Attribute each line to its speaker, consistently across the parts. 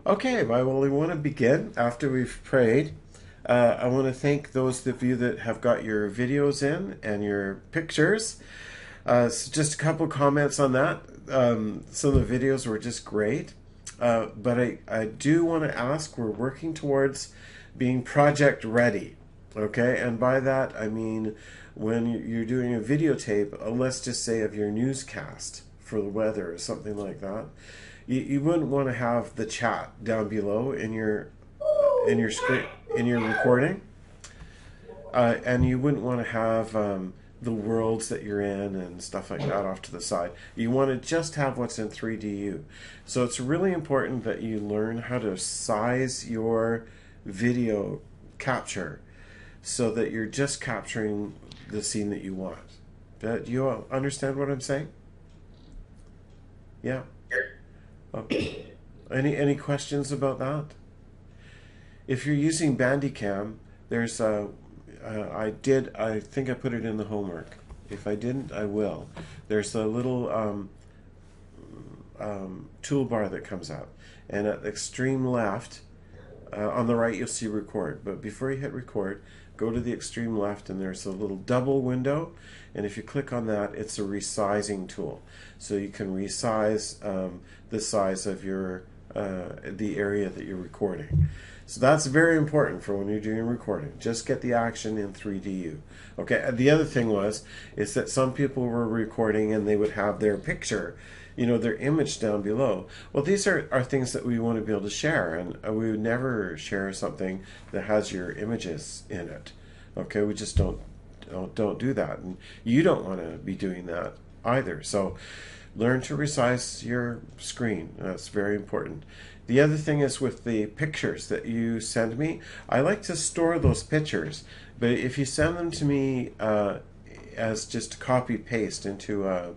Speaker 1: Okay, well, we want to begin after we've prayed. I want to thank those of you that have got your videos in and your pictures. So just a couple comments on that. Some of the videos were just great. But I do want to ask, we're working towards being project ready. Okay, and by that I mean when you're doing a videotape, let's just say of your newscast for the weather or something like that, you wouldn't want to have the chat down below in your screen in your recording, and you wouldn't want to have the worlds that you're in and stuff like that off to the side. You want to just have what's in 3DU. So it's really important that you learn how to size your video capture so that you're just capturing the scene that you want. Do you all understand what I'm saying? Yeah. Okay. Any questions about that? If you're using Bandicam, there's a I think I put it in the homework. If I didn't, I will. There's a little toolbar that comes out, and at the extreme left, on the right, you'll see record. But before you hit record, go to the extreme left, and there's a little double window. And if you click on that, it's a resizing tool. So you can resize the size of your the area that you're recording. So that's very important for when you're doing recording. Just get the action in 3DU. Okay. And the other thing is that some people were recording and they would have their picture, their image down below. Well, these are things that we want to be able to share, and we would never share something that has your images in it. Okay, we just don't do that, and you don't want to be doing that either. So learn to resize your screen. That's very important. The other thing is with the pictures that you send me, I like to store those pictures, but if you send them to me as just copy paste into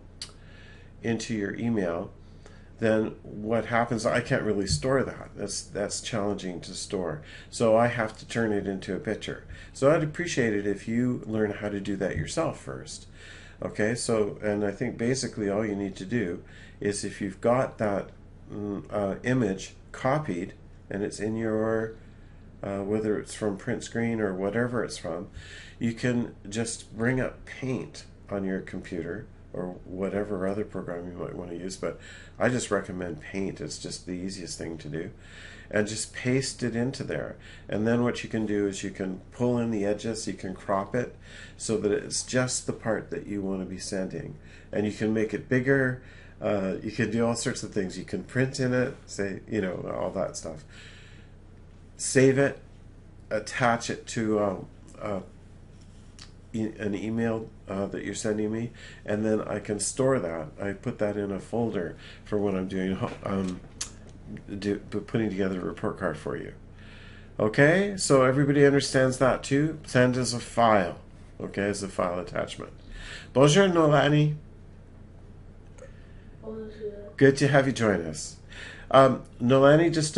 Speaker 1: your email, then what happens, I can't really store that. That's challenging to store. So I have to turn it into a picture. So I'd appreciate it if you learn how to do that yourself first. Okay, so, and I think basically all you need to do is, if you've got that image copied and it's in your, whether it's from print screen or whatever it's from, you can just bring up Paint on your computer or whatever other program you might want to use, but I just recommend Paint. It's just the easiest thing to do. And just paste it into there. And then what you can do is you can pull in the edges, you can crop it so that it's just the part that you want to be sending. And you can make it bigger. You can do all sorts of things. You can print in it, say, all that stuff. Save it, attach it to an email that you're sending me, and then I can store that. I put that in a folder for when I'm doing putting together a report card for you. Okay, so everybody understands that too. Send as a file. Okay, as a file attachment. Bonjour, Nolani.
Speaker 2: Bonjour.
Speaker 1: Good to have you join us. Nolani, just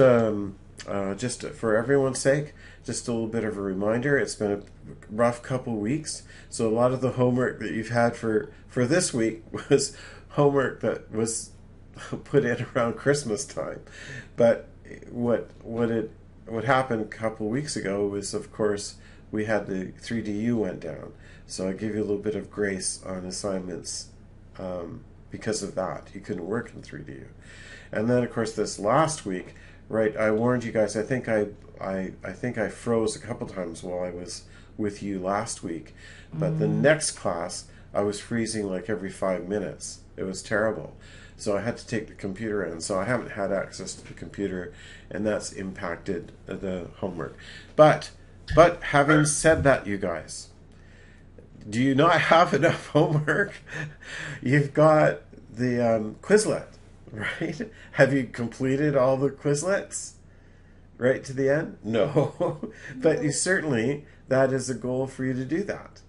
Speaker 1: for everyone's sake, just a little bit of a reminder. It's been a rough couple weeks, so a lot of the homework that you've had for this week was homework that was put in around Christmas time. But what happened a couple weeks ago was, of course, we had the 3DU went down. So I give you a little bit of grace on assignments because of that. You couldn't work in 3DU. And then, of course, this last week, right, I warned you guys. I think I froze a couple times while I was with you last week. But the next class, I was freezing like every 5 minutes. It was terrible. So I had to take the computer in. So I haven't had access to the computer, and that's impacted the homework. But having said that, you guys, do you not have enough homework? You've got the Quizlet, right? Have you completed all the Quizlets right to the end? No. But you certainly, that is a goal for you to do that.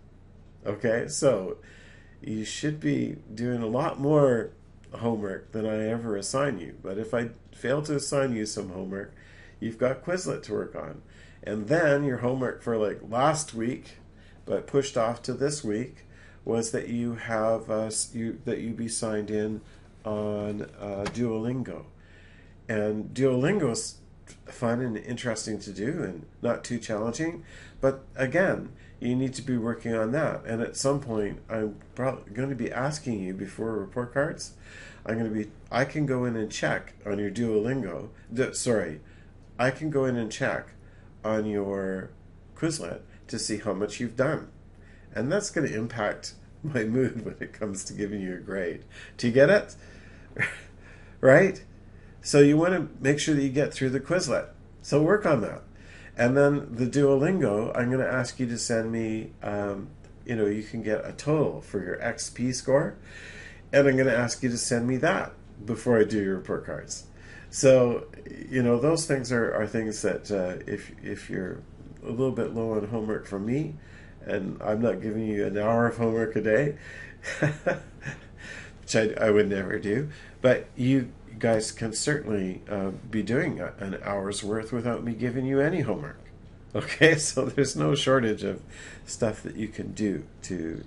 Speaker 1: Okay, so you should be doing a lot more homework than I ever assign you. But if I fail to assign you some homework, you've got Quizlet to work on. And then your homework for like last week, but pushed off to this week, was that you have that you be signed in on Duolingo. And Duolingo's fun and interesting to do and not too challenging. But again, you need to be working on that. And at some point, I'm probably going to be asking you before report cards. I can go in and check on your Duolingo. I can go in and check on your Quizlet to see how much you've done. And that's going to impact my mood when it comes to giving you a grade. Do you get it? Right? So you want to make sure that you get through the Quizlet. So work on that. And then the Duolingo, I'm going to ask you to send me, you can get a total for your XP score. And I'm going to ask you to send me that before I do your report cards. So, those things are things that if you're a little bit low on homework from me, and I'm not giving you an hour of homework a day, which I would never do, but you guys can certainly be doing an hour's worth without me giving you any homework. Okay, so there's no shortage of stuff that you can do to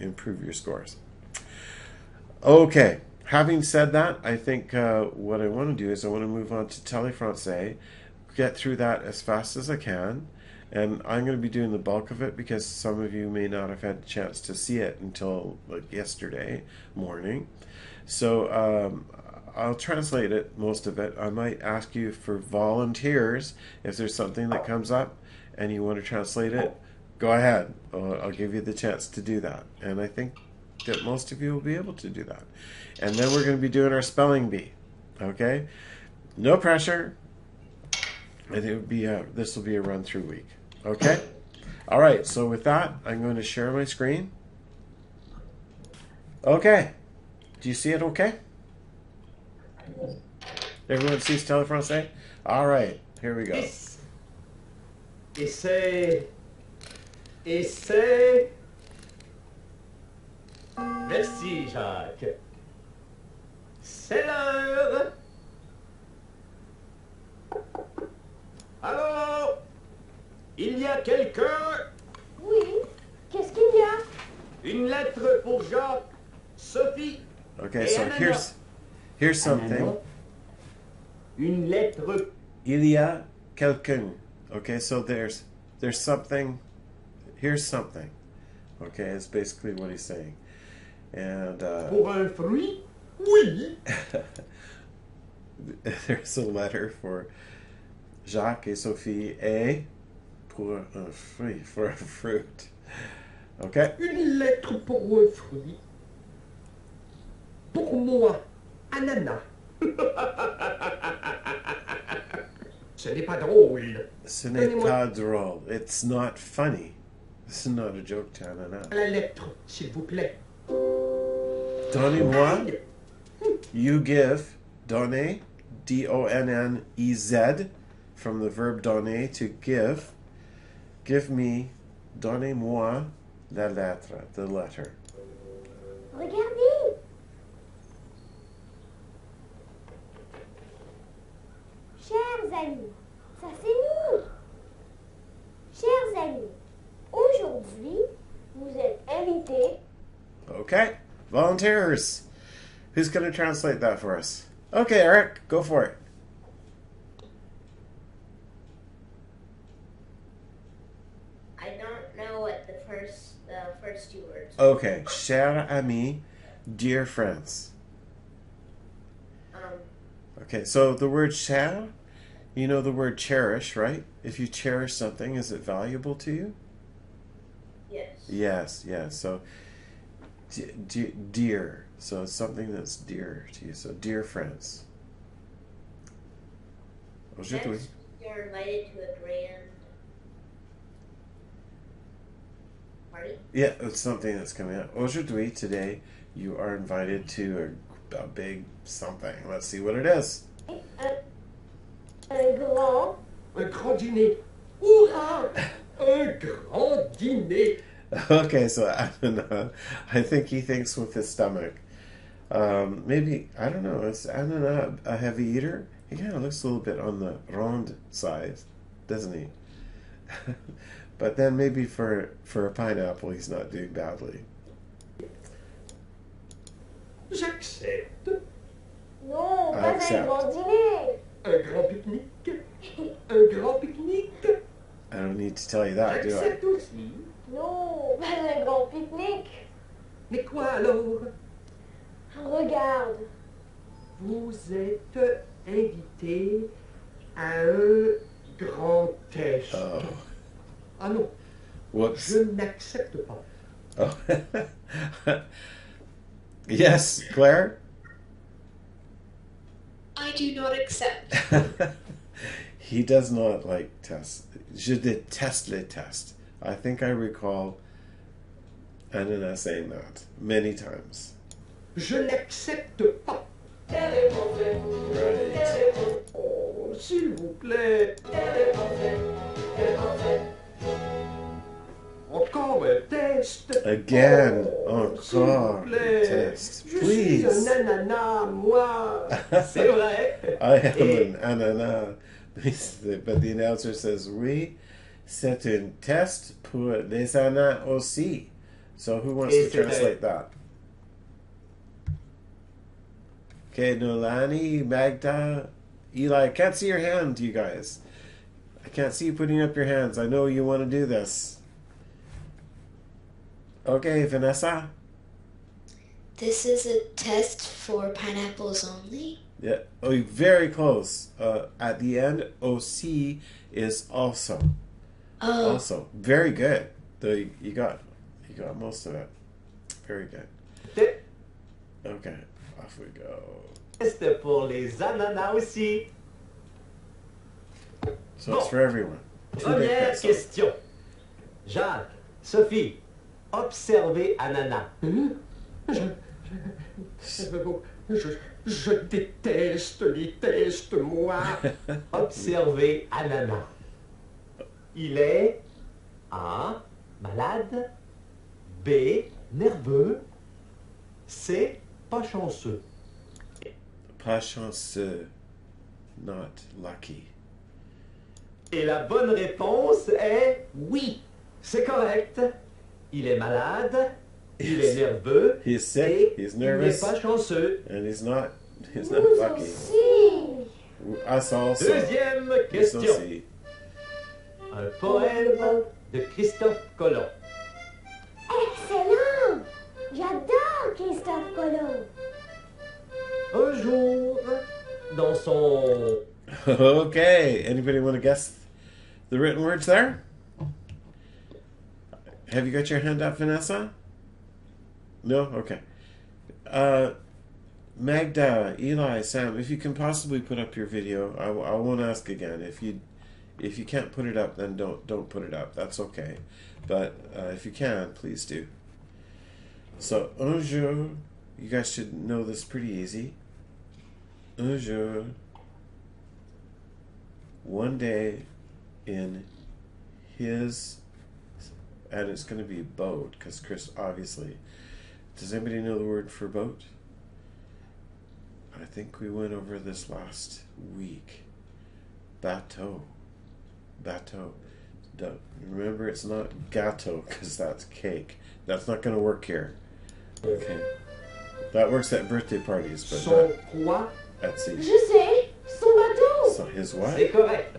Speaker 1: improve your scores. Okay, having said that, I think what I want to do is I want to move on to Téléfrançais, get through that as fast as I can, and I'm going to be doing the bulk of it because some of you may not have had a chance to see it until like yesterday morning. So I'll translate it, most of it. I might ask you for volunteers if there's something that comes up and you want to translate it. Go ahead. I'll give you the chance to do that. And I think that most of you will be able to do that. And then we're going to be doing our spelling bee. Okay? No pressure. And this will be a run-through week. Okay? All right. So with that, I'm going to share my screen. Okay. Do you see it okay? Everyone sees Téléfrançais? All right. Here we go.
Speaker 2: Essai. Merci, Jacques. C'est l'heure. Allô? Il y a quelqu'un?
Speaker 3: Oui. Qu'est-ce qu'il y a?
Speaker 2: Une lettre pour Jacques, Sophie.
Speaker 1: Okay,
Speaker 2: et
Speaker 1: so
Speaker 2: Anana.
Speaker 1: here's something.
Speaker 2: Anana. Une lettre.
Speaker 1: Il y a quelqu'un. Okay, so there's something. Here's something. Okay, it's basically what he's saying. And
Speaker 2: Pour un fruit? Oui.
Speaker 1: there's a letter for Jacques et Sophie et pour un fruit, for a fruit. Okay?
Speaker 2: Une lettre pour un fruit. Pour moi, ananas. Ce n'est pas drôle.
Speaker 1: Ce n'est pas drôle. It's not funny. This is not a joke to ananas.
Speaker 2: La lettre, s'il vous plaît.
Speaker 1: Donnez-moi. You give. Donner. D-O-N-N-E-Z. From the verb donner, to give. Give me. Donnez-moi la lettre. The letter.
Speaker 3: Regardez. Chers amis, ça c'est nous. Chers amis, aujourd'hui, vous êtes invités.
Speaker 1: Okay. Volunteers. Who's going to translate that for us? Okay, Eric, go for it.
Speaker 4: I don't know what the first two words.
Speaker 1: Okay. Cher ami, dear friends. Okay, so the word cher, you know the word cherish, right? If you cherish something, is it valuable to you?
Speaker 4: Yes.
Speaker 1: Yes. So, dear. So it's something that's dear to you. So, dear friends. Aujourd'hui.
Speaker 4: Next, you're invited to a grand party.
Speaker 1: Yeah, it's something that's coming up. Aujourd'hui, today, you are invited to a big something. Let's see what it is.
Speaker 3: Un grand.
Speaker 2: Un grand dîner. Hurrah! Un grand dîner.
Speaker 1: Okay, so I think he thinks with his stomach. Maybe, I don't know, is Anna a heavy eater? He kind of looks a little bit on the round side, doesn't he? But then maybe for a pineapple, he's not doing badly.
Speaker 2: J'accepte.
Speaker 3: Non, pas un
Speaker 1: Accept.
Speaker 3: grand dîner.
Speaker 2: Un grand pique-nique. un grand pique-nique.
Speaker 1: I don't need to tell you that, do I?
Speaker 2: J'accepte aussi.
Speaker 3: Non, pas un grand pique-nique.
Speaker 2: Mais quoi alors?
Speaker 3: Regarde.
Speaker 2: Vous êtes invité à un grand test.
Speaker 1: Oh,
Speaker 2: Ah non,
Speaker 1: whoops.
Speaker 2: je n'accepte pas.
Speaker 1: Oh. Yes, Claire?
Speaker 5: I do not accept.
Speaker 1: He does not like tests. Je déteste les tests. I think I recall Anna saying that many times.
Speaker 2: Je n'accepte pas.
Speaker 1: Right.
Speaker 2: Oh, s'il vous plaît. Encore un test.
Speaker 1: Again,
Speaker 2: S'il vous
Speaker 1: encore
Speaker 2: plaît.
Speaker 1: test.
Speaker 2: Je
Speaker 1: Please.
Speaker 2: suis un ananas, moi. C'est vrai.
Speaker 1: I am
Speaker 2: Et-
Speaker 1: an ananas. But the announcer says, oui, c'est un test pour les ananas aussi. So who wants
Speaker 2: Et
Speaker 1: to
Speaker 2: c'est
Speaker 1: translate that? Okay, Nolani, Magda, Eli, I can't see your hand, you guys. I can't see you putting up your hands. I know you want to do this. Okay, Vanessa.
Speaker 5: This is a test for pineapples only.
Speaker 1: Yeah. Oh, very close. At the end, OC is also.
Speaker 5: Oh,
Speaker 1: Also, very good. You got most of it. Very good.
Speaker 2: Test
Speaker 1: Okay, off we go.
Speaker 2: pour les ananas aussi.
Speaker 1: So it's for everyone. Two big
Speaker 2: Première
Speaker 1: pencils.
Speaker 2: question. Jacques, Sophie, observez ananas. Je déteste les tests, moi. Observez ananas. Il est A. Malade. B. Nerveux. C. Pas chanceux.
Speaker 1: Pas chanceux, not lucky.
Speaker 2: Et la bonne réponse est oui. C'est correct. Il est malade. Il est nerveux.
Speaker 1: He's sick.
Speaker 2: Et
Speaker 1: He's
Speaker 2: il n'est
Speaker 1: nervous,
Speaker 2: pas chanceux.
Speaker 1: and he's not
Speaker 3: Nous
Speaker 1: lucky.
Speaker 3: aussi.
Speaker 1: Us also.
Speaker 2: Deuxième
Speaker 1: Us
Speaker 2: question.
Speaker 1: aussi.
Speaker 2: Un poème de Christophe Colomb.
Speaker 3: Excellent. J'adore Christophe Colomb.
Speaker 2: Un jour, dans son...
Speaker 1: Okay. Anybody want to guess the written words there? Have you got your hand up, Vanessa? No? Okay. Magda, Eli, Sam, if you can possibly put up your video, I won't ask again. If you can't put it up, then don't put it up. That's okay. But if you can, please do. So, un jour, you guys should know this pretty easy. Un jour, one day in his, and it's going to be boat, because Chris, obviously, does anybody know the word for boat? I think we went over this last week. Bateau. Bateau. Remember, it's not gâteau, because that's cake. That's not going to work here. Okay. That works at birthday parties, but
Speaker 2: Son
Speaker 1: not
Speaker 2: quoi?
Speaker 1: at sea.
Speaker 3: Je sais, son bateau.
Speaker 1: So his what?
Speaker 2: C'est correct.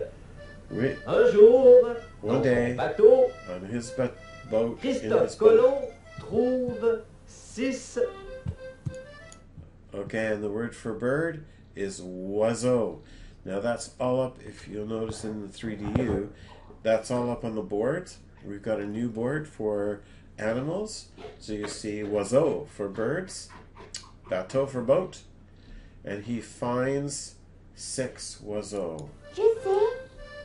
Speaker 1: Oui,
Speaker 2: Un jour,
Speaker 1: One
Speaker 2: dans
Speaker 1: day.
Speaker 2: son bateau,
Speaker 1: on his boat. In
Speaker 2: Christophe
Speaker 1: his boat.
Speaker 2: Colomb trouve 6
Speaker 1: Okay, and the word for bird is oiseau. Now that's all up, if you'll notice in the 3DU, that's all up on the board. We've got a new board for animals. So you see oiseau for birds, bateau for boat, and he finds 6 oiseaux.
Speaker 3: Je sais,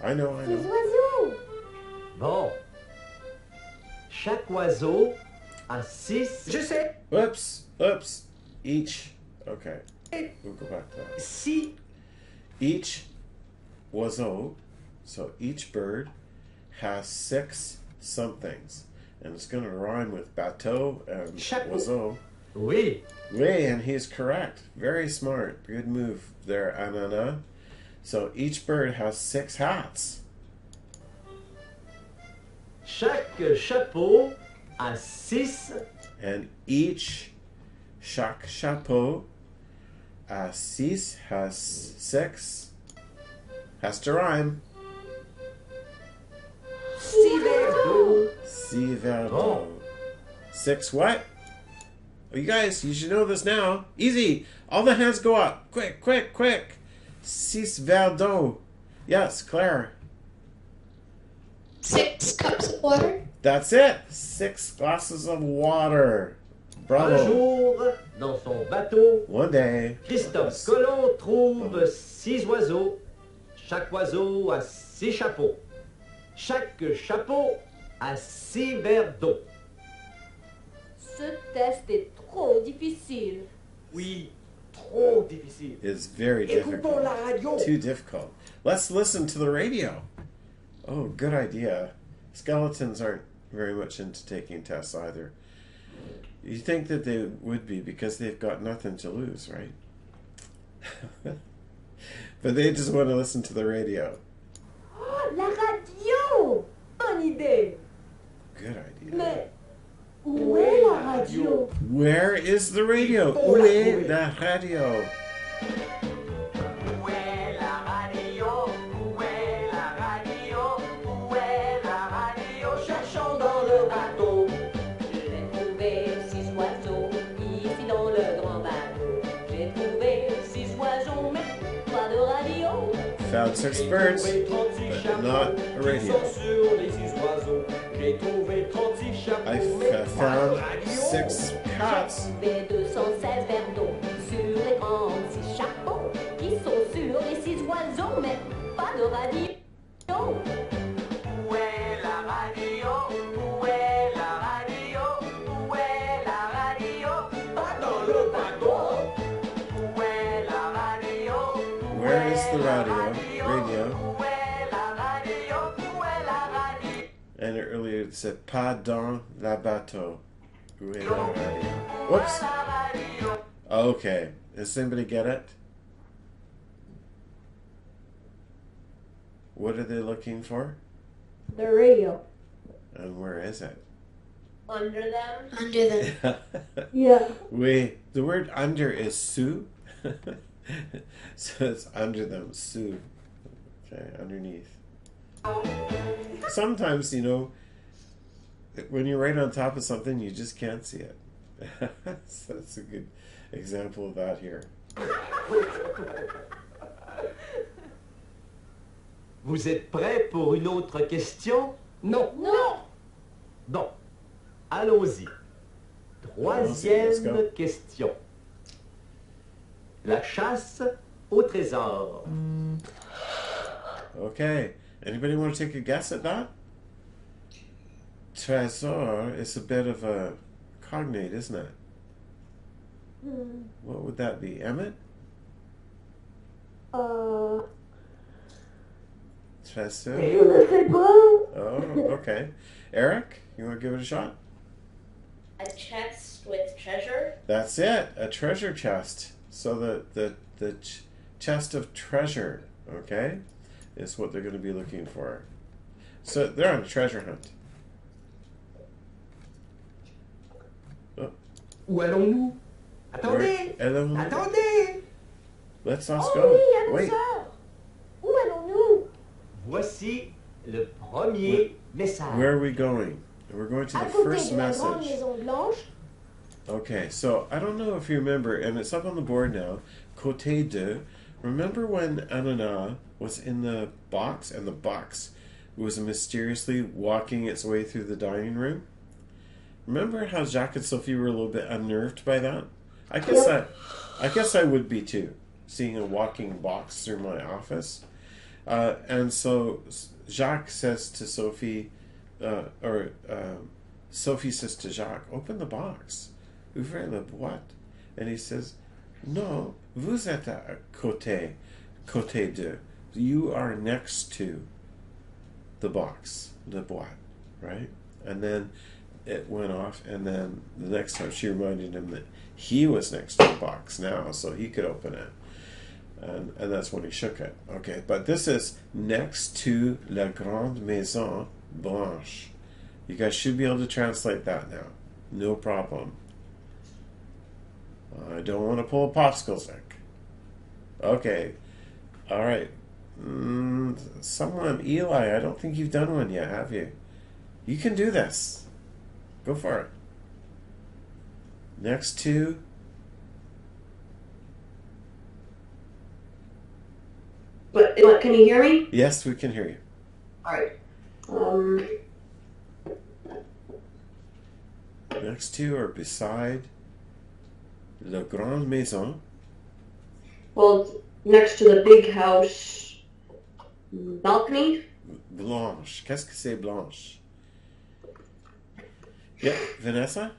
Speaker 1: I know.
Speaker 3: ces oiseaux.
Speaker 2: Bon. Chaque oiseau a 6. Je sais.
Speaker 1: Oops. Each. Okay. We'll go back to that.
Speaker 2: Si.
Speaker 1: Each oiseau, so each bird, has 6 somethings. And it's going to rhyme with bateau and
Speaker 2: Chapeau.
Speaker 1: oiseau.
Speaker 2: Oui.
Speaker 1: Oui, and he's correct. Very smart. Good move there, Anana. So each bird has 6 hats.
Speaker 2: Chaque chapeau a 6.
Speaker 1: And chaque chapeau, a 6 has 6. Has to rhyme.
Speaker 2: verres d'eau.
Speaker 1: 6 verres d'eau. 6 what? Oh, you guys, you should know this now. Easy. All the hands go up. Quick, quick, quick. 6 verres d'eau. Yes, Claire.
Speaker 5: 6 cups of water.
Speaker 1: That's it. 6 glasses of water.
Speaker 2: Un
Speaker 1: Bravo.
Speaker 2: jour, dans son bateau,
Speaker 1: One day.
Speaker 2: Christophe Colomb trouve 6 oiseaux. Chaque oiseau a 6 chapeaux. Chaque chapeau a 6 verres d'eau.
Speaker 3: Ce test est trop difficile.
Speaker 2: Oui, trop difficile.
Speaker 1: It's very
Speaker 2: Écoutons la
Speaker 1: difficult.
Speaker 2: radio.
Speaker 1: Too difficult. Let's listen to the radio. Oh, good idea. Skeletons aren't very much into taking tests either. You think that they would be because they've got nothing to lose, right? But they just want to listen to the radio.
Speaker 3: Oh, la radio! Bonne idée!
Speaker 1: Good idea.
Speaker 3: Mais où est la radio?
Speaker 1: Where is the radio?
Speaker 2: Oh,
Speaker 1: Où
Speaker 2: la
Speaker 1: est
Speaker 2: trouver.
Speaker 1: la radio?
Speaker 2: Où est la radio? Où est la radio? Où est la radio? Cherchons dans le bateau.
Speaker 6: J'ai trouvé 6 oiseaux ici dans le grand bateau. J'ai trouvé 6 oiseaux, mais pas de radio.
Speaker 1: Found 6 birds,
Speaker 2: J'ai trouvé 36
Speaker 1: but not a
Speaker 2: chapeaux qui
Speaker 1: radio.
Speaker 2: sont sur les 6 oiseaux. J'ai trouvé 36 chapeaux, mais pas de
Speaker 1: found
Speaker 2: radio.
Speaker 1: 6 cats.
Speaker 6: J'ai 216 verres d'eau sur les 36 chapeaux qui sont sur les 6 oiseaux, mais pas de radio.
Speaker 2: Où est la radio? Où est la radio? Où est la radio? Pas dans le bateau. Où est la radio?
Speaker 1: Where is the radio? Radio.
Speaker 2: Où est la radio? Où est la radio?
Speaker 1: And earlier it said pas dans la bateau. Où est la radio? Whoops.
Speaker 2: La radio.
Speaker 1: Okay. Does anybody get it? What are they looking for?
Speaker 3: The radio.
Speaker 1: And where is it?
Speaker 4: Under them.
Speaker 5: Under them.
Speaker 3: Yeah.
Speaker 1: Wait, the word under is sous. So it's under them, sous. Okay, underneath. Sometimes, you know, when you're right on top of something, you just can't see it. So that's a good example of that here.
Speaker 2: Vous êtes prêts pour une autre question? Non.
Speaker 3: Non!
Speaker 2: Bon, allons-y.
Speaker 1: Let's go.
Speaker 2: Troisième question. La chasse au trésor.
Speaker 1: Okay, anybody want to take a guess at that? Trésor is a bit of a cognate, isn't it? What would that be? Emmett? Trésor?
Speaker 3: Je ne sais pas.
Speaker 1: Oh, okay. Eric, you want to give it a shot?
Speaker 4: A chest with treasure.
Speaker 1: That's it, a treasure chest. So the chest of treasure, okay, is what they're going to be looking for. So they're on a treasure hunt. Oh,
Speaker 2: Où allons-nous? Attendez!
Speaker 1: where- hello?
Speaker 2: Attendez!
Speaker 1: Let's
Speaker 3: Oh
Speaker 1: go.
Speaker 3: oui, allons
Speaker 1: Wait,
Speaker 3: sœur. Où allons-nous?
Speaker 2: Voici le premier message.
Speaker 1: where are we going? We're going to
Speaker 3: À
Speaker 1: the
Speaker 3: côté
Speaker 1: first
Speaker 3: de la grande
Speaker 1: message.
Speaker 3: maison blanche.
Speaker 1: Okay, so I don't know if you remember, and it's up on the board now. Côté de. Remember when Anana was in the box, and the box was mysteriously walking its way through the dining room? Remember how Jacques and Sophie were a little bit unnerved by that? I guess I would be too, seeing a walking box through my office. And so Jacques says to Sophie, Sophie says to Jacques, "Open the box. Ouvrez la boîte." And he says, "No, vous êtes à côté de. You are next to the box, the boîte, right?" And then it went off, and then the next time she reminded him that he was next to the box now, so he could open it. And that's when he shook it. Okay, but this is next to la grande maison blanche. You guys should be able to translate that now. No problem. I don't want to pull a popsicle stick. Okay. All right. Someone, Eli, I don't think you've done one yet, have you? You can do this. Go for it. Next to
Speaker 7: But can you hear me?
Speaker 1: yes, we can hear you.
Speaker 7: All right.
Speaker 1: Next to or beside la grande maison.
Speaker 7: Well, next to the big house balcony.
Speaker 1: Blanche. Qu'est-ce que c'est blanche? Yeah, Vanessa?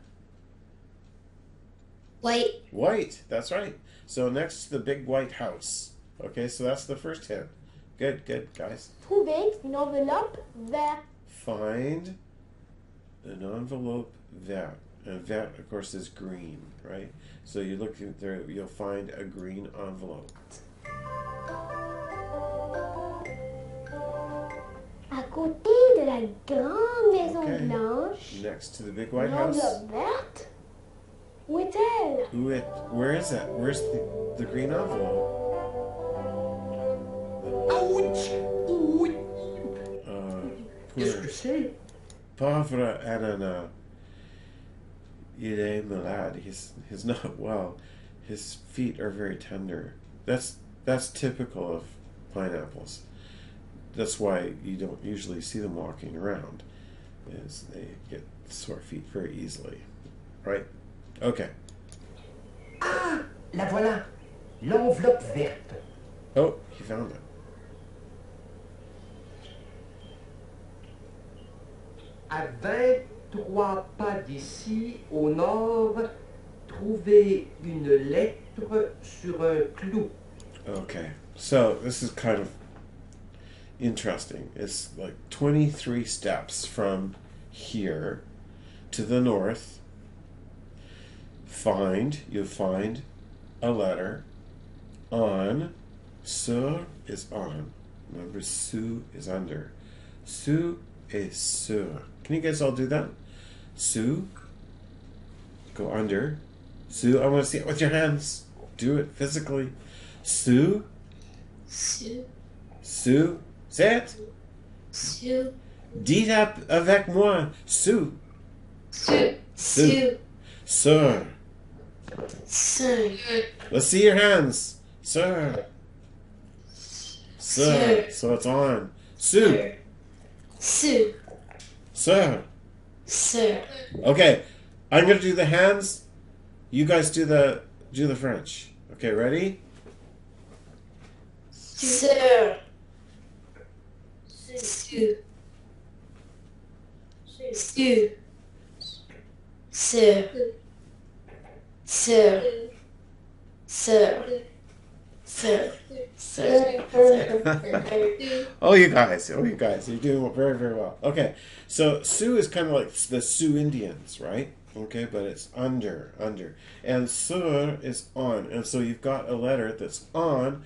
Speaker 5: White.
Speaker 1: White. That's right. So next to the big white house. Okay, so that's the first hint. Good, guys.
Speaker 3: Trouver une enveloppe verte.
Speaker 1: Find an envelope vert. And vert, of course, is green, right? So you look there, you'll find a green envelope.
Speaker 3: À côté de la grande maison
Speaker 1: Okay.
Speaker 3: blanche.
Speaker 1: Next to the big white
Speaker 3: Une
Speaker 1: house.
Speaker 3: enveloppe verte. Où est-elle?
Speaker 1: Where is it? Where's the green envelope?
Speaker 8: Qu'est-ce que c'est?
Speaker 1: Pauvre ananas. Il est malade. He's not well. His feet are very tender. That's typical of pineapples. That's why you don't usually see them walking around, is they get sore feet very easily. Right? Okay.
Speaker 8: Ah, la voilà. L'enveloppe verte.
Speaker 1: Oh, he found it.
Speaker 8: À 23 pas d'ici, au nord, trouvez une lettre sur un clou.
Speaker 1: Okay. So this is kind of interesting. It's like 23 steps from here to the north. You'll find a letter on. Sur is on. Remember, sous is under. Sous et sur. Can you guys all do that? Sous. Go under. Sous. I want to see it with your hands. Do it physically. Sous.
Speaker 5: Sous.
Speaker 1: Sous. Say it.
Speaker 5: Sous.
Speaker 1: Dites avec moi. Sous.
Speaker 5: Sous.
Speaker 1: Sous.
Speaker 5: Sous.
Speaker 1: Sur.
Speaker 5: Sur.
Speaker 1: Let's see your hands. Sur. Sur. So it's on. Sous.
Speaker 5: Sous.
Speaker 1: Sur.
Speaker 5: Sur.
Speaker 1: Okay. I'm gonna do the hands. You guys do the French. Okay, ready?
Speaker 5: Sur. Sous. Sous. Sur. Sur. Sur. Sur.
Speaker 1: Oh, you guys. You're doing very, very well. Okay. So Sioux is kind of like the Sioux Indians, right? Okay, but it's under. And sur is on. And so you've got a letter that's on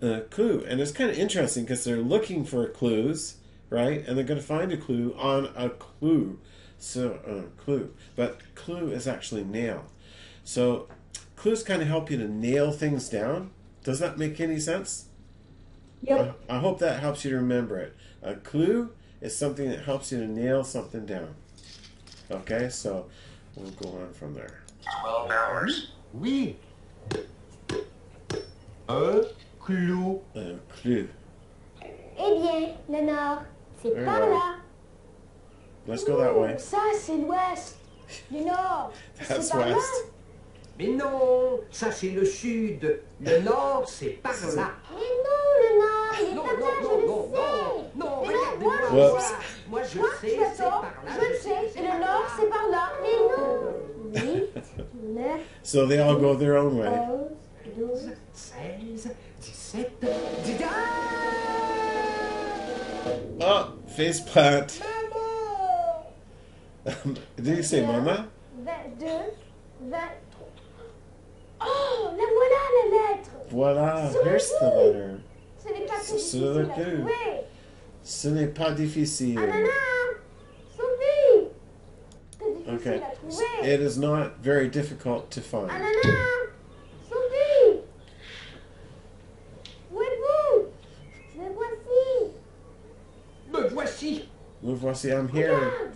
Speaker 1: a clue. And it's kind of interesting because they're looking for clues, right? And they're going to find a clue on a clue. So, clue. But clue is actually nail. So clues kind of help you to nail things down. Does that make any sense?
Speaker 3: Yep.
Speaker 1: I hope that helps you to remember it. A clue is something that helps you to nail something down. Okay, so we'll go on from there.
Speaker 2: 12 hours.
Speaker 8: Oui. Un clou.
Speaker 1: A clue.
Speaker 3: Eh bien, le nord, c'est
Speaker 1: Very
Speaker 3: par
Speaker 1: well.
Speaker 3: là.
Speaker 1: Let's go that way.
Speaker 3: Ça, c'est l'ouest. Le nord,
Speaker 1: That's
Speaker 3: c'est par là.
Speaker 1: west.
Speaker 8: Mais non, ça c'est le sud. Le nord, c'est par là.
Speaker 3: Mais non, le nord, il est
Speaker 8: Non,
Speaker 3: par là,
Speaker 8: non,
Speaker 3: je le
Speaker 8: non, non,
Speaker 3: sais.
Speaker 8: non,
Speaker 3: Mais
Speaker 8: regardez-moi.
Speaker 3: moi,
Speaker 1: Whoops.
Speaker 3: je sais.
Speaker 8: Moi, je
Speaker 3: Moi,
Speaker 8: sais,
Speaker 3: tu as
Speaker 8: c'est
Speaker 3: tort,
Speaker 8: par là.
Speaker 3: je le sais, et le nord, c'est par là. Mais non. 8, 9,
Speaker 1: So they all go their own way.
Speaker 3: 11, 12.
Speaker 8: 16, 17, 18.
Speaker 1: Oh, face plant.
Speaker 3: Maman.
Speaker 1: Did you say mama?
Speaker 3: 22, 23. Oh, la voilà la lettre.
Speaker 1: Voila,
Speaker 3: Sur
Speaker 1: here's the
Speaker 3: le
Speaker 1: letter.
Speaker 3: Ce n'est pas
Speaker 1: C'est
Speaker 3: très
Speaker 1: sur le
Speaker 3: difficile à
Speaker 1: cul.
Speaker 3: trouver.
Speaker 1: Ce n'est pas difficile.
Speaker 3: Ananas, Sophie. C'est difficile
Speaker 1: Okay.
Speaker 3: à trouver.
Speaker 1: It is not very difficult to find.
Speaker 3: Ananas, Sophie. Où êtes-vous? Me voici.
Speaker 8: Me voici.
Speaker 1: Me voici, I'm here.
Speaker 3: Regarde.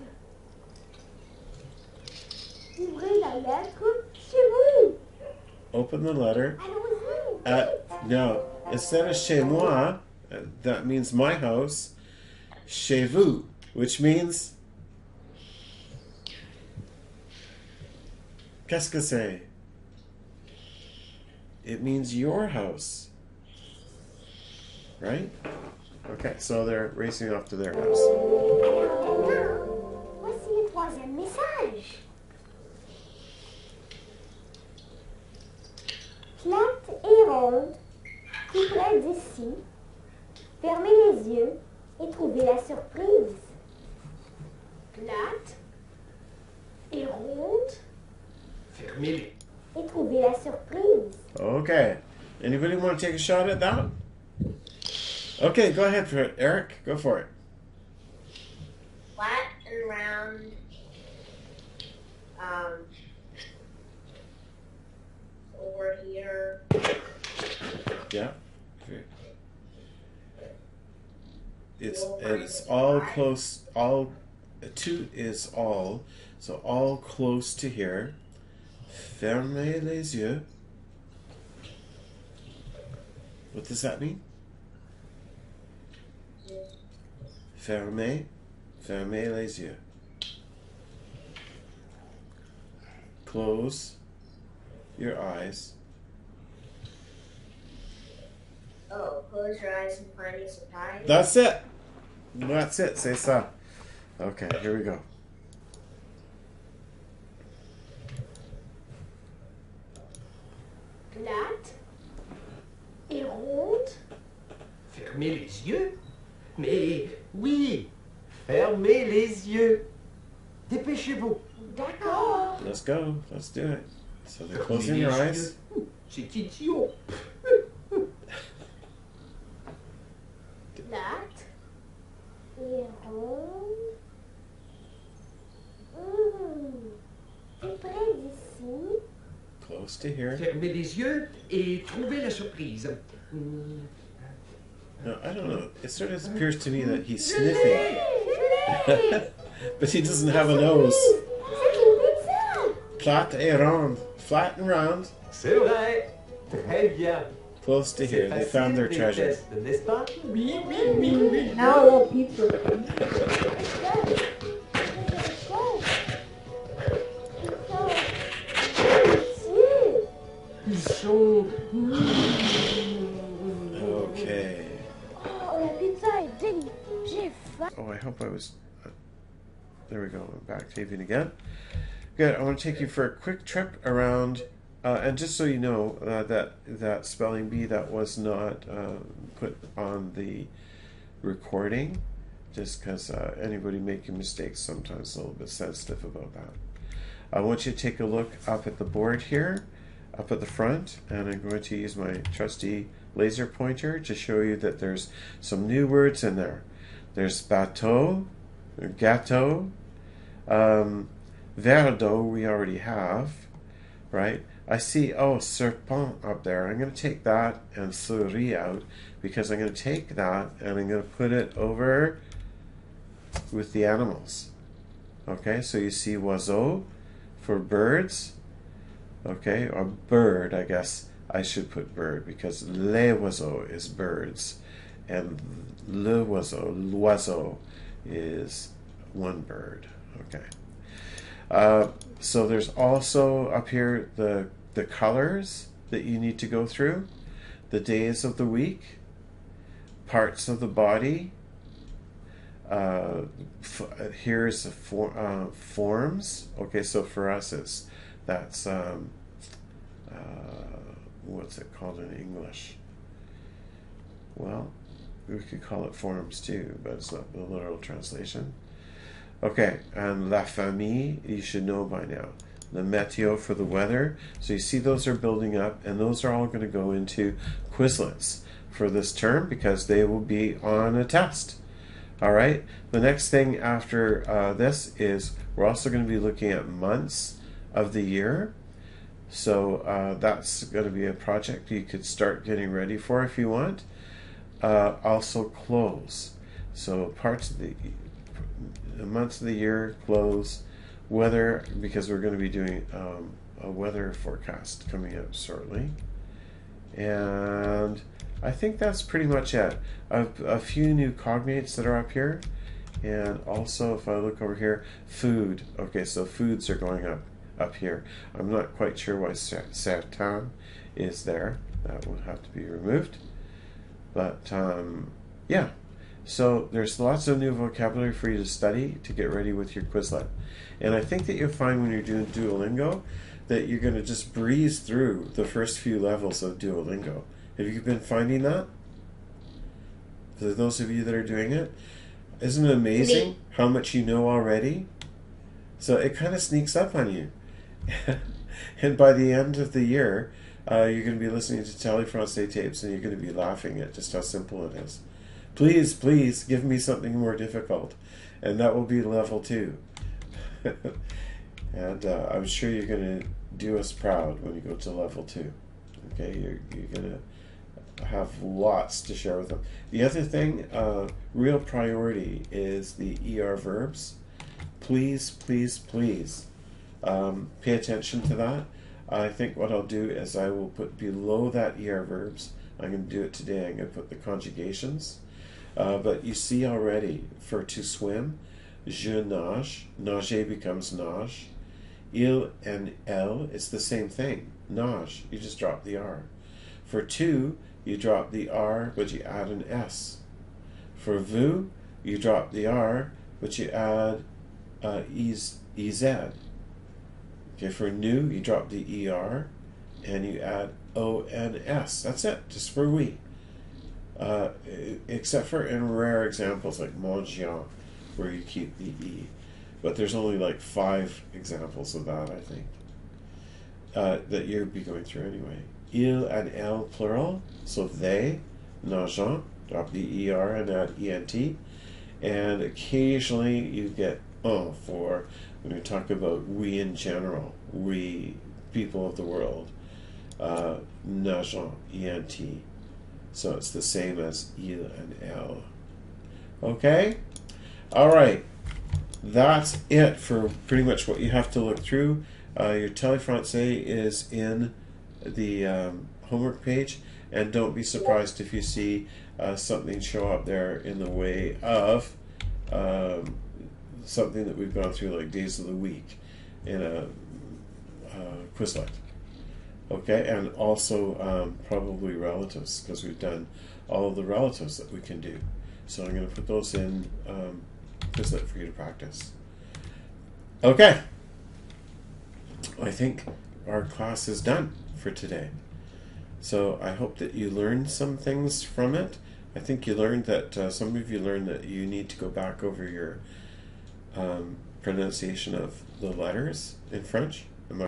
Speaker 3: lettre chez vous.
Speaker 1: Open the letter.
Speaker 3: Allons-y.
Speaker 1: No, instead of chez moi, that means my house. Chez vous, which means. Qu'est-ce que c'est? It means your house. Right? Okay, so they're racing off to their house.
Speaker 3: Alors maintenant, voici le troisième message. Plate et ronde, tout près d'ici. Fermez les yeux et trouvez la surprise. Plate et ronde
Speaker 8: Fermez-les.
Speaker 3: et trouvez la surprise.
Speaker 1: Okay. Anybody want to take a shot at that? Okay, go ahead for it. Eric, go for it.
Speaker 4: Flat and round. Over here.
Speaker 1: Yeah. It's all close. All two is all. So all close to here. Fermez les yeux. What does that mean? Fermez les yeux. Close your eyes.
Speaker 4: Oh, close your eyes and find a surprise.
Speaker 1: That's it. That's it. C'est ça. Okay, here we go.
Speaker 3: Plate et ronde.
Speaker 8: Fermez les yeux. Mais oui, fermez les yeux. Dépêchez-vous.
Speaker 3: D'accord.
Speaker 1: Let's go. Let's do it. So they're
Speaker 8: Fermez
Speaker 1: closing
Speaker 8: les
Speaker 1: your
Speaker 8: yeux.
Speaker 1: eyes.
Speaker 8: C'est idiot.
Speaker 3: Plate et ronde. Tout près d'ici.
Speaker 1: Close to here.
Speaker 8: Fermez les yeux et trouvez la surprise.
Speaker 1: No, I don't know. It sort of appears to me that he's sniffing, but he doesn't have a nose.
Speaker 3: C'est une pizza.
Speaker 1: Plate et ronde. Flat and round.
Speaker 8: C'est vrai. Très bien.
Speaker 1: Close to here. They found their treasure.
Speaker 8: N'est-ce pas? Oui, oui, oui, oui.
Speaker 7: Now I want pizza.
Speaker 8: Ils sont...
Speaker 1: Okay.
Speaker 3: Oh, la pizza est délicieuse. J'ai faim.
Speaker 1: Oh, I hope I was. There we go. I'm back taping again. Good. I want to take you for a quick trip around, and just so you know, that spelling bee that was not put on the recording, just because anybody making mistakes sometimes a little bit sensitive about that. I want you to take a look up at the board here, up at the front, and I'm going to use my trusty laser pointer to show you that there's some new words in there. There's bateau, gâteau, verre d'eau we already have, right? I see, serpent up there. I'm going to take that and souris out, because I'm going to take that and I'm going to put it over with the animals. Okay, so you see oiseau for birds. Okay, or bird, I guess I should put bird, because les oiseaux is birds, and le oiseau, l'oiseau, is one bird. Okay. So there's also up here the colors that you need to go through, the days of the week, parts of the body. Here's the forms. Okay, so for us that's what's it called in English? Well, we could call it forms too, but it's not the literal translation. Okay, and la famille, you should know by now. The météo for the weather. So you see those are building up, and those are all going to go into Quizlets for this term, because they will be on a test. All right, the next thing after this is we're also going to be looking at months of the year. So that's going to be a project you could start getting ready for if you want. Also clothes. So parts of the months of the year, clothes, weather, because we're going to be doing a weather forecast coming up shortly. And I think that's pretty much it. A few new cognates that are up here. And also, if I look over here, food. Okay, so foods are going up here. I'm not quite sure why Sertan is there. That will have to be removed. But yeah, so there's lots of new vocabulary for you to study to get ready with your Quizlet. And I think that you'll find when you're doing Duolingo that you're going to just breeze through the first few levels of Duolingo. Have you been finding that? For those of you that are doing it, isn't it amazing how much you know already? So it kind of sneaks up on you. And by the end of the year, you're going to be listening to Jan24 tapes and you're going to be laughing at just how simple it is. Please, please give me something more difficult. And that will be level 2. And I'm sure you're going to do us proud when you go to level 2. Okay, you're going to have lots to share with them. The other thing, real priority is the ER verbs. Please, please, please pay attention to that. I think what I'll do is I will put below that ER verbs, I'm going to do it today, I'm going to put the conjugations. But you see already, for to swim, je nage, nager becomes nage. Il and elle, it's the same thing, nage, you just drop the R. For to, you drop the R, but you add an S. For vous, you drop the R, but you add EZ. Okay, for nous, you drop the ER, and you add ONS. That's it, just for we. Except for in rare examples like manger, where you keep the E. But there's only like 5 examples of that, I think, that you'll be going through anyway. Il and elle plural, so they, nageant, drop the ER and add ENT. And occasionally you get un for when you talk about we in general, we, people of the world, nageant, ENT. So it's the same as il and elle. Okay? Alright. That's it for pretty much what you have to look through. Your Télé-Français is in the homework page, and don't be surprised if you see something show up there in the way of something that we've gone through, like days of the week in a Quizlet. Okay, and also probably relatives, because we've done all of the relatives that we can do. So I'm going to put those in Quizlet for you to practice. Okay, I think our class is done for today. So I hope that you learned some things from it. I think you learned that, some of you learned that you need to go back over your pronunciation of the letters in French.